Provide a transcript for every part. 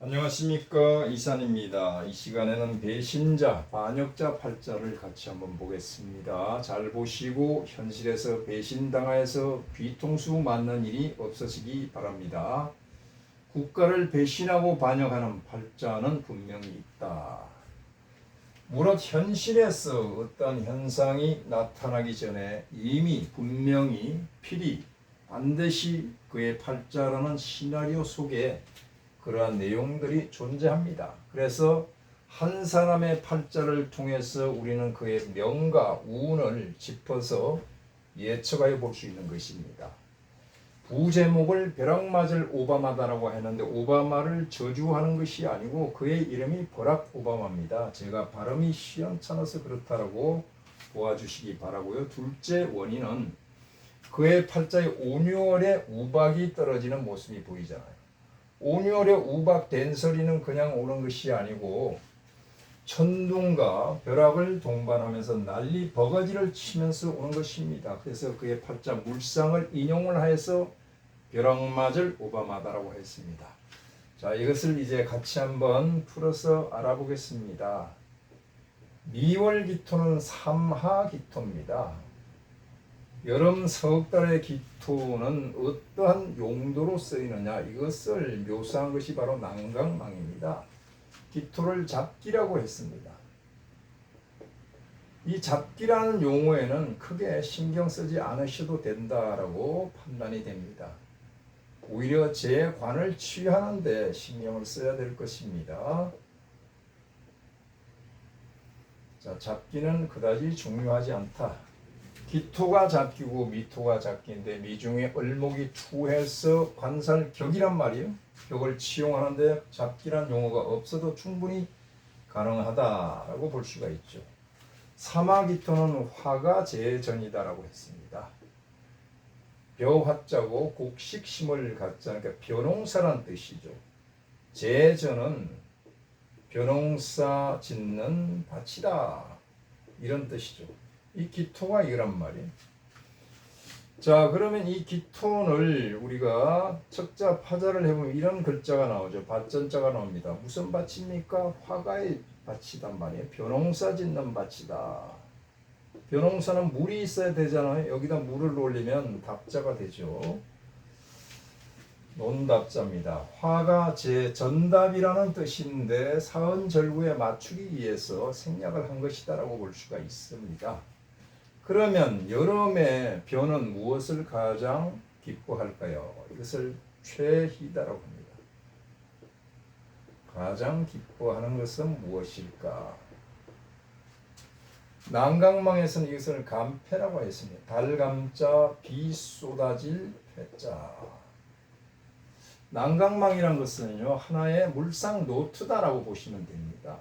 안녕하십니까, 이산입니다. 이 시간에는 배신자, 반역자 팔자를 같이 한번 보겠습니다. 잘 보시고 현실에서 배신당하여서 뒤통수 맞는 일이 없으시기 바랍니다. 국가를 배신하고 반역하는 팔자는 분명히 있다. 무릇 현실에서 어떤 현상이 나타나기 전에 이미 분명히 필히 반드시 그의 팔자라는 시나리오 속에 그러한 내용들이 존재합니다. 그래서 한 사람의 팔자를 통해서 우리는 그의 명과 운을 짚어서 예측하여 볼 수 있는 것입니다. 부제목을 벼락맞을 오바마다라고 했는데 오바마를 저주하는 것이 아니고 그의 이름이 버락 오바마입니다. 제가 발음이 시원찮아서 그렇다라고 도와주시기 바라고요. 둘째 원인은 그의 팔자에 온유월에 우박이 떨어지는 모습이 보이잖아요. 온유월에 우박 된설이는 그냥 오는 것이 아니고 천둥과 벼락을 동반하면서 난리 버거지를 치면서 오는 것입니다. 그래서 그의 팔자 물상을 인용을 하여서 벼락맞을 오바마다라고 했습니다. 자, 이것을 이제 같이 한번 풀어서 알아보겠습니다. 미월 기토는 삼하 기토입니다. 여름 석달의 기토는 어떠한 용도로 쓰이느냐, 이것을 묘사한 것이 바로 난강망입니다. 기토를 잡기라고 했습니다. 이 잡기라는 용어에는 크게 신경 쓰지 않으셔도 된다라고 판단이 됩니다. 오히려 제 관을 취하는 데 신경을 써야 될 것입니다. 자, 잡기는 그다지 중요하지 않다. 기토가 잡기고 미토가 잡기인데 미중에 을목이 투해서 관살격이란 말이에요. 격을 치용하는데 잡기란 용어가 없어도 충분히 가능하다라고 볼 수가 있죠. 사마기토는 화가 제전이다라고 했습니다. 벼화자고 곡식심을 갖자, 그러니까 벼농사란 뜻이죠. 제전은 벼농사 짓는 밭이다, 이런 뜻이죠. 이 기토가 이란 말이에요. 자, 그러면 이 기토를 우리가 척자 파자를 해보면 이런 글자가 나오죠. 밭전자가 나옵니다. 무슨 밭입니까? 화가의 밭이단 말이에요. 벼농사 짓는 밭이다. 벼농사는 물이 있어야 되잖아요. 여기다 물을 올리면 답자가 되죠. 논답자입니다. 화가 제 전답이라는 뜻인데 사은절구에 맞추기 위해서 생략을 한 것이다라고 볼 수가 있습니다. 그러면 여름에 벼는 무엇을 가장 기뻐할까요? 이것을 최희다라고 합니다. 가장 기뻐하는 것은 무엇일까? 난강망에서는 이것을 감패라고 했습니다. 달감자 비 쏟아질 패자. 난강망이란 것은요, 하나의 물상 노트다라고 보시면 됩니다.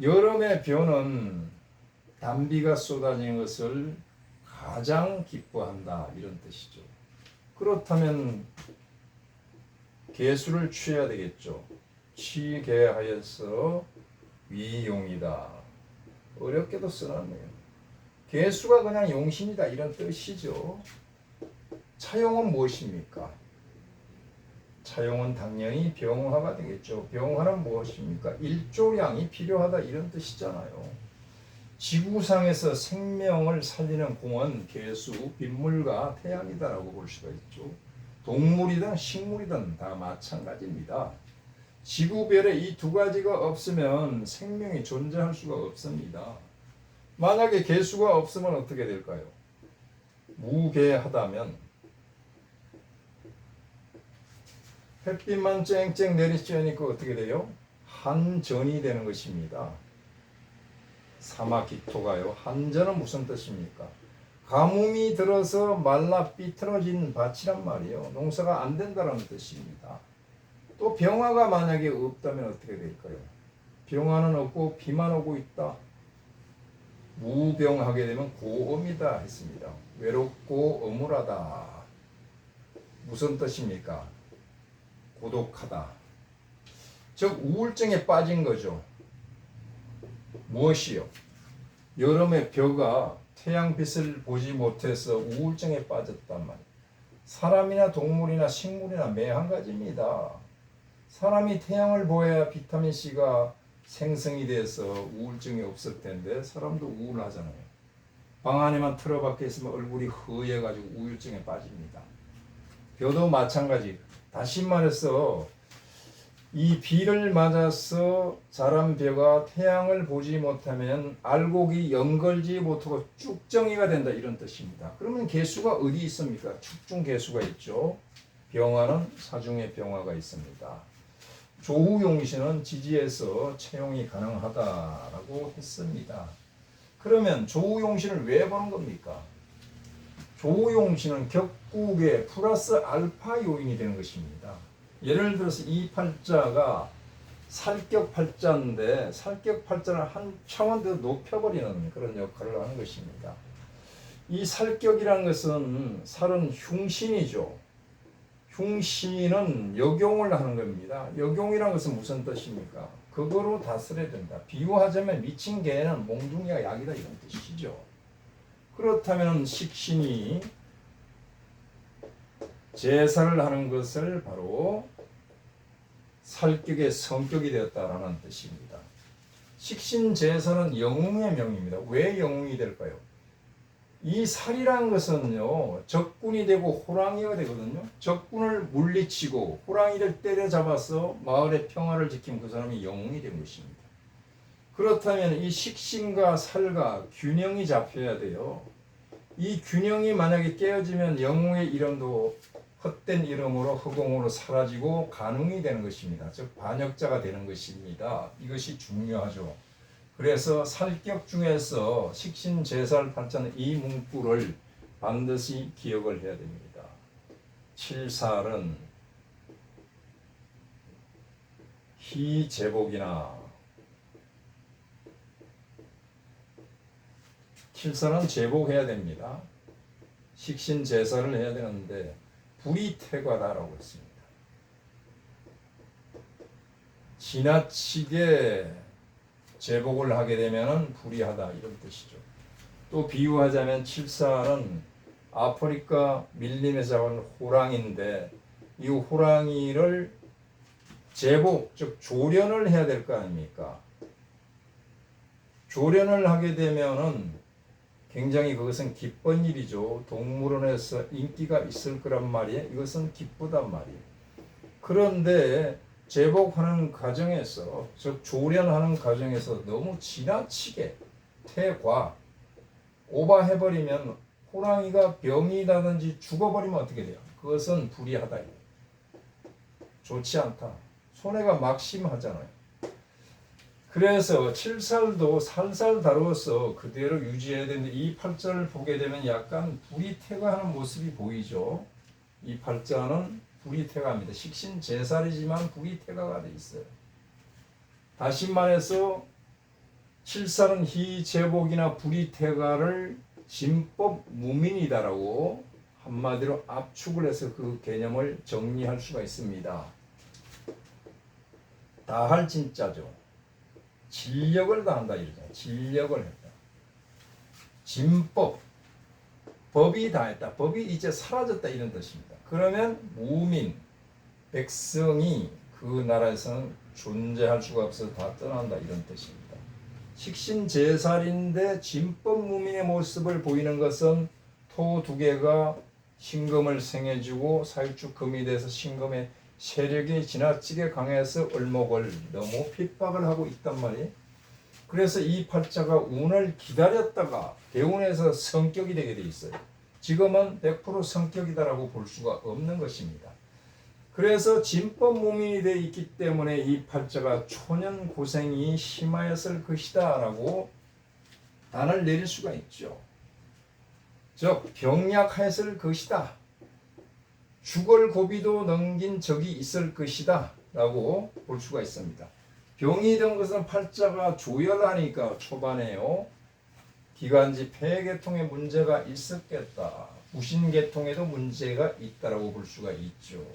여름의 벼는 단비가 쏟아지는 것을 가장 기뻐한다, 이런 뜻이죠. 그렇다면 개수를 취해야 되겠죠. 취개하여서 위용이다. 어렵게도 써놨네요. 개수가 그냥 용신이다, 이런 뜻이죠. 차용은 무엇입니까? 차용은 당연히 병화가 되겠죠. 병화는 무엇입니까? 일조량이 필요하다, 이런 뜻이잖아요. 지구상에서 생명을 살리는 공은 개수, 빗물과 태양이다라고 볼 수가 있죠. 동물이든 식물이든 다 마찬가지입니다. 지구별에 이 두 가지가 없으면 생명이 존재할 수가 없습니다. 만약에 개수가 없으면 어떻게 될까요? 무개하다면 햇빛만 쨍쨍 내리쬐니까 어떻게 돼요? 한전이 되는 것입니다. 사마기토가요. 한전은 무슨 뜻입니까? 가뭄이 들어서 말라 삐뚤어진 밭이란 말이에요. 농사가 안 된다는 뜻입니다. 또 병화가 만약에 없다면 어떻게 될까요? 병화는 없고 비만 오고 있다. 무병하게 되면 고음이다 했습니다. 외롭고 어물하다. 무슨 뜻입니까? 고독하다. 즉 우울증에 빠진 거죠. 무엇이요? 여름에 벼가 태양빛을 보지 못해서 우울증에 빠졌단 말이에요. 사람이나 동물이나 식물이나 매 한 가지입니다. 사람이 태양을 보아야 비타민 C가 생성이 돼서 우울증이 없을 텐데 사람도 우울하잖아요. 방 안에만 틀어박혀 있으면 얼굴이 허해가지고 우울증에 빠집니다. 벼도 마찬가지. 다시 말해서 이 비를 맞아서 자란 벼가 태양을 보지 못하면 알곡이 연걸지 못하고 쭉정이가 된다, 이런 뜻입니다. 그러면 개수가 어디 있습니까? 축중 개수가 있죠. 병화는 사중에 병화가 있습니다. 조우용신은 지지에서 채용이 가능하다라고 했습니다. 그러면 조우용신을 왜 보는 겁니까? 조우용신은 격국의 플러스 알파 요인이 되는 것입니다. 예를 들어서 이 팔자가 살격팔자인데 살격팔자를 한 차원 더 높여버리는 그런 역할을 하는 것입니다. 이 살격이라는 것은 살은 흉신이죠. 흉신은 역용을 하는 겁니다. 역용이라는 것은 무슨 뜻입니까? 그거로 다스려야 된다. 비유하자면 미친 개는 몽둥이가 약이다, 이런 뜻이죠. 그렇다면 식신이 제사를 하는 것을 바로 살격의 성격이 되었다라는 뜻입니다. 식신 제사는 영웅의 명입니다. 왜 영웅이 될까요? 이 살이라는 것은요, 적군이 되고 호랑이가 되거든요. 적군을 물리치고 호랑이를 때려잡아서 마을의 평화를 지킨 그 사람이 영웅이 된 것입니다. 그렇다면 이 식신과 살과 균형이 잡혀야 돼요. 이 균형이 만약에 깨어지면 영웅의 이름도 헛된 이름으로 허공으로 사라지고 간웅이 되는 것입니다. 즉 반역자가 되는 것입니다. 이것이 중요하죠. 그래서 살격 중에서 식신 제살 팔자는 이 문구를 반드시 기억을 해야 됩니다. 칠살은 희제복이나 칠살은 제복해야 됩니다. 식신 제사를 해야 되는데 불이 태과다라고 했습니다. 지나치게 제복을 하게 되면 불이하다, 이런 뜻이죠. 또 비유하자면 칠살은 아프리카 밀림에서 잡은 호랑이인데 이 호랑이를 제복, 즉 조련을 해야 될 거 아닙니까? 조련을 하게 되면은 굉장히 그것은 기쁜 일이죠. 동물원에서 인기가 있을 거란 말이에요. 이것은 기쁘단 말이에요. 그런데 제복하는 과정에서, 즉 조련하는 과정에서 너무 지나치게 태과 오버해버리면 호랑이가 병이 나든지 죽어버리면 어떻게 돼요? 그것은 불이하다. 좋지 않다. 손해가 막심하잖아요. 그래서 칠살도 살살 다루어서 그대로 유지해야 되는데 이 팔자를 보게 되면 약간 불이 태과하는 모습이 보이죠. 이 팔자는 불이 태과합니다. 식신 제살이지만 불이 태과가 돼 있어요. 다시 말해서 칠살은 희제복이나 불이 태과를 진법 무민이다라고 한마디로 압축을 해서 그 개념을 정리할 수가 있습니다. 다할 진짜죠. 진력을 다한다 이러잖아요. 진력을 했다. 진법, 법이 다했다. 법이 이제 사라졌다, 이런 뜻입니다. 그러면 무민, 백성이 그 나라에서는 존재할 수가 없어서 다 떠난다, 이런 뜻입니다. 식신제살인데 진법 무민의 모습을 보이는 것은 토 두 개가 신금을 생해주고 사유축 금이 돼서 신금의 세력이 지나치게 강해서 을목을 너무 핍박을 하고 있단 말이에요. 그래서 이 팔자가 운을 기다렸다가 대운에서 성격이 되게 돼 있어요. 지금은 100% 성격이다라고 볼 수가 없는 것입니다. 그래서 진법 무민이 되어 있기 때문에 이 팔자가 초년 고생이 심하였을 것이다 라고 단을 내릴 수가 있죠. 즉 병약하였을 것이다. 죽을 고비도 넘긴 적이 있을 것이다 라고 볼 수가 있습니다. 병이 든 것은 팔자가 조열하니까 초반에요. 기관지 폐계통에 문제가 있었겠다. 부신계통에도 문제가 있다라고 볼 수가 있죠.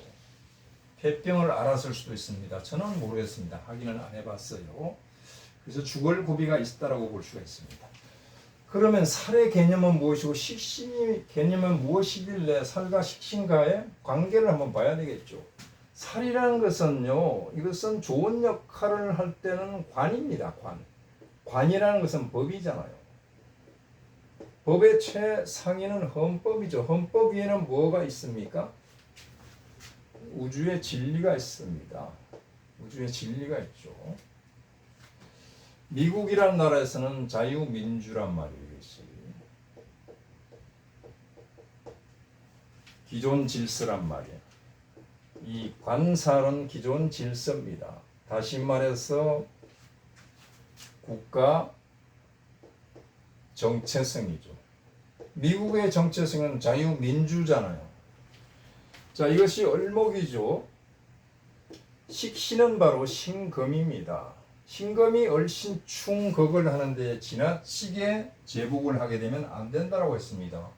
폐병을 앓았을 수도 있습니다. 저는 모르겠습니다. 확인을 안 해봤어요. 그래서 죽을 고비가 있다라고 볼 수가 있습니다. 그러면 살의 개념은 무엇이고 식신의 개념은 무엇이길래 살과 식신과의 관계를 한번 봐야 되겠죠. 살이라는 것은요, 이것은 좋은 역할을 할 때는 관입니다. 관이라는 것은 법이잖아요. 법의 최상위는 헌법이죠. 헌법 위에는 뭐가 있습니까? 우주의 진리가 있습니다. 우주의 진리가 있죠. 미국이란 나라에서는 자유민주란 말이에요. 기존 질서란 말이에요. 이 관살은 기존 질서입니다. 다시 말해서 국가 정체성이죠. 미국의 정체성은 자유민주잖아요. 자, 이것이 얼목이죠. 식신은 바로 신금입니다. 신금이 얼신충극을 하는데 지나치게 제복을 하게 되면 안 된다고 했습니다.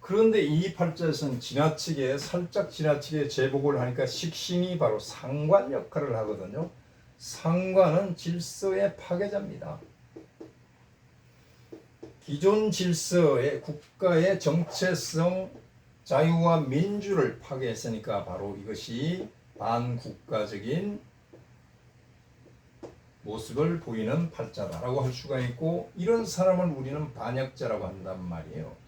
그런데 이 팔자에서는 살짝 지나치게 제복을 하니까 식신이 바로 상관 역할을 하거든요. 상관은 질서의 파괴자입니다. 기존 질서의 국가의 정체성, 자유와 민주를 파괴했으니까 바로 이것이 반국가적인 모습을 보이는 팔자다라고 할 수가 있고, 이런 사람을 우리는 반역자라고 한단 말이에요.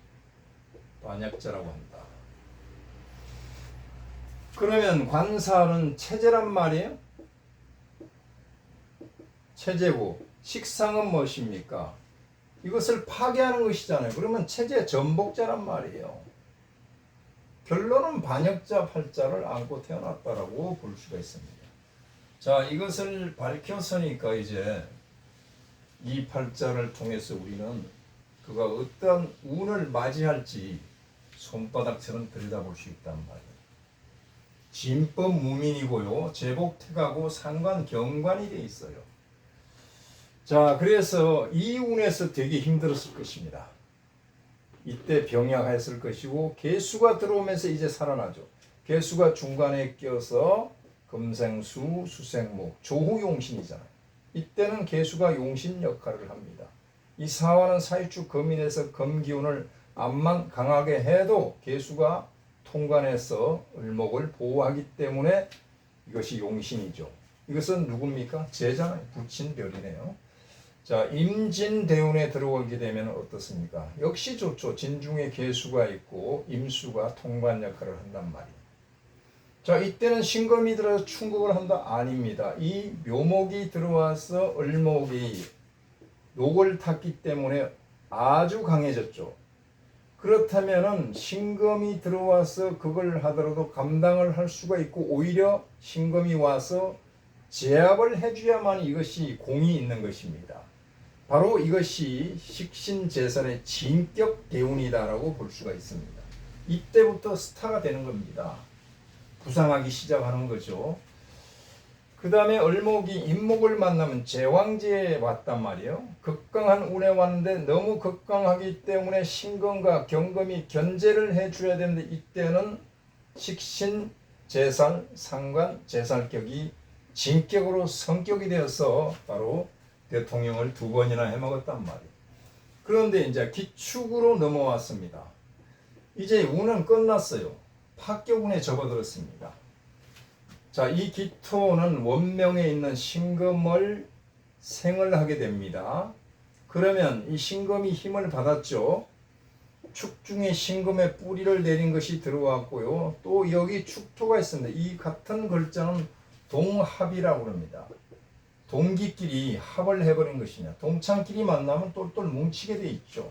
반역자라고 한다. 그러면 관사는 체제란 말이에요. 체제고, 식상은 무엇입니까? 이것을 파괴하는 것이잖아요. 그러면 체제 전복자란 말이에요. 결론은 반역자 팔자를 안고 태어났다라고 볼 수가 있습니다. 자, 이것을 밝혔으니까 이제 이 팔자를 통해서 우리는 그가 어떤 운을 맞이할지 손바닥처럼 들여다볼 수 있단 말이에요. 진법 무민이고요. 제복택하고 상관 경관이 돼 있어요. 자, 그래서 이 운에서 되게 힘들었을 것입니다. 이때 병약했을 것이고, 개수가 들어오면서 이제 살아나죠. 개수가 중간에 껴서 금생수, 수생목, 조후용신이잖아요. 이때는 개수가 용신 역할을 합니다. 이 사화는 사유축 금인에서 금기운을 암만 강하게 해도 개수가 통관해서 을목을 보호하기 때문에 이것이 용신이죠. 이것은 누굽니까? 제잖아요. 붙인 별이네요. 자, 임진대운에 들어오게 되면 어떻습니까? 역시 좋죠. 진중에 개수가 있고 임수가 통관 역할을 한단 말이에요. 자, 이때는 신금이 들어서 충국을 한다? 아닙니다. 이 묘목이 들어와서 을목이 녹을 탔기 때문에 아주 강해졌죠. 그렇다면은 신금이 들어와서 그걸 하더라도 감당을 할 수가 있고, 오히려 신금이 와서 제압을 해줘야만 이것이 공이 있는 것입니다. 바로 이것이 식신재산의 진격 대운이다라고 볼 수가 있습니다. 이때부터 스타가 되는 겁니다. 부상하기 시작하는 거죠. 그 다음에 을목이 임목을 만나면 제왕지에 왔단 말이에요. 극강한 운에 왔는데 너무 극강하기 때문에 신금과 경금이 견제를 해줘야 되는데, 이때는 식신, 재살, 상관, 재살격이 진격으로 성격이 되어서 바로 대통령을 2번이나 해먹었단 말이에요. 그런데 이제 기축으로 넘어왔습니다. 이제 운은 끝났어요. 파격운에 접어들었습니다. 자, 이 기토는 원명에 있는 신금을 생을 하게 됩니다. 그러면 이 신금이 힘을 받았죠. 축중에 신금의 뿌리를 내린 것이 들어왔고요. 또 여기 축토가 있습니다. 이 같은 글자는 동합이라고 합니다. 동기끼리 합을 해버린 것이냐. 동창끼리 만나면 똘똘 뭉치게 돼 있죠.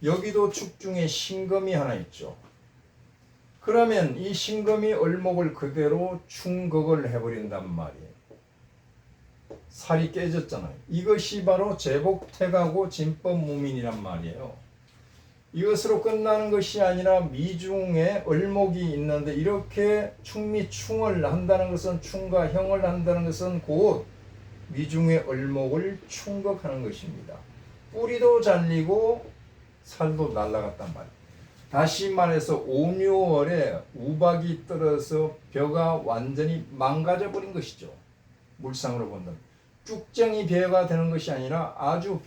여기도 축중에 신금이 하나 있죠. 그러면 이 신금이 을목을 그대로 충극을 해버린단 말이에요. 살이 깨졌잖아요. 이것이 바로 제복택하고 진법무민이란 말이에요. 이것으로 끝나는 것이 아니라 미중에 을목이 있는데, 이렇게 충미충을 한다는 것은, 충과 형을 한다는 것은 곧 미중의 을목을 충극하는 것입니다. 뿌리도 잘리고 살도 날아갔단 말이에요. 다시 말해서 5, 6월에 우박이 떨어서 벼가 완전히 망가져 버린 것이죠. 물상으로 본다면 쭉정이 벼가 되는 것이 아니라 아주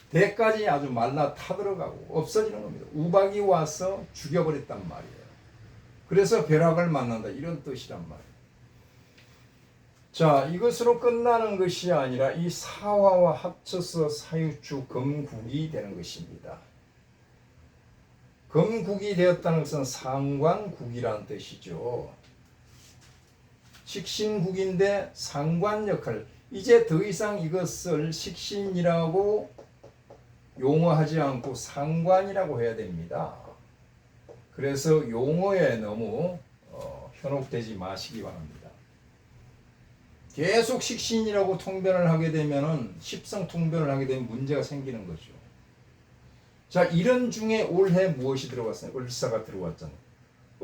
대까지 아주 말라 타들어가고 없어지는 겁니다. 우박이 와서 죽여버렸단 말이에요. 그래서 벼락을 만난다 이런 뜻이란 말이에요. 자, 이것으로 끝나는 것이 아니라 이 사화와 합쳐서 사유축 금국이 되는 것입니다. 금국이 되었다는 것은 상관국이라는 뜻이죠. 식신국인데 상관 역할. 이제 더 이상 이것을 식신이라고 용어하지 않고 상관이라고 해야 됩니다. 그래서 용어에 너무 현혹되지 마시기 바랍니다. 계속 식신이라고 통변을 하게 되면은 십성통변을 하게 되면 문제가 생기는 거죠. 자, 이런 중에 올해 무엇이 들어왔어요? 을사가 들어왔잖아요.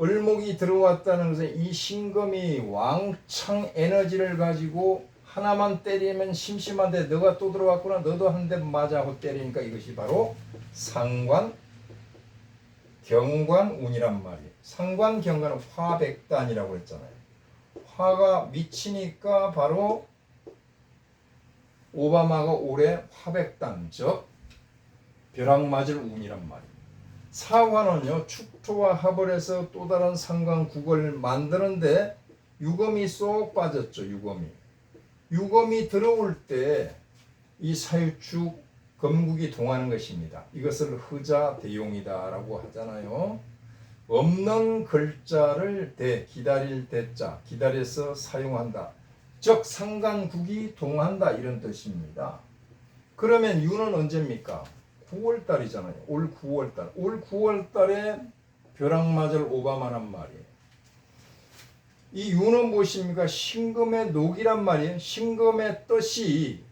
을목이 들어왔다는 것은 이 신금이 왕창 에너지를 가지고 하나만 때리면 심심한데 너가 또 들어왔구나, 너도 한 대 맞아 하고 때리니까 이것이 바로 상관 경관운이란 말이에요. 상관 경관은 화백단이라고 했잖아요. 화가 미치니까 바로 오바마가 올해 화백단, 즉 벼락 맞을 운이란 말이에요. 사화는요, 축토와 합을 해서 또 다른 상관국을 만드는데 유금이 쏙 빠졌죠. 유금이 들어올 때 이 사유축 금국이 동하는 것입니다. 이것을 흐자대용이다라고 하잖아요. 없는 글자를 기다릴 대자, 기다려서 사용한다. 즉 상관국이 동한다 이런 뜻입니다. 그러면 유는 언제입니까? 9월달이잖아요. 올 9월달. 올 9월달에 벼락맞을 오바마란 말이에요. 이 유는 무엇입니까? 신금의 녹이란 말이에요. 신금의 뜻이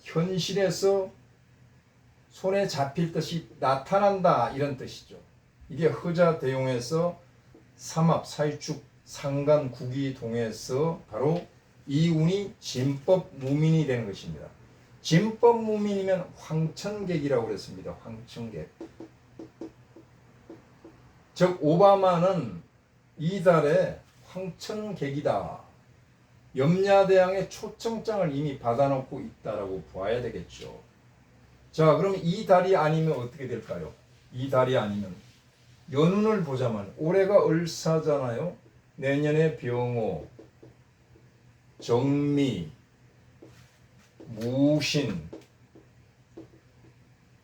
현실에서 손에 잡힐 뜻이 나타난다 이런 뜻이죠. 이게 흐자대용에서 삼합, 사유축, 상관국이 동해서 바로 이 운이 진법무민이 되는 것입니다. 진법무민이면 황천객이라고 그랬습니다. 황천객. 즉 오바마는 이달에 황천객이다. 염라대왕의 초청장을 이미 받아놓고 있다라고 봐야 되겠죠. 자, 그럼 이 달이 아니면 어떻게 될까요? 이 달이 아니면 연운을 보자면 올해가 을사잖아요. 내년에 병호, 정미, 무신,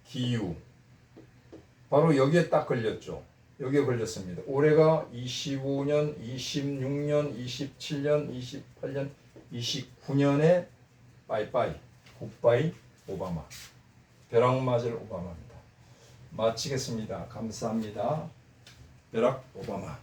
기유. 바로 여기에 딱 걸렸죠. 여기에 걸렸습니다. 올해가 25년, 26년, 27년, 28년, 29년에 빠이빠이, 굿바이 오바마. 벼락 맞을 오바마입니다. 마치겠습니다. 감사합니다. 벼락 오바마.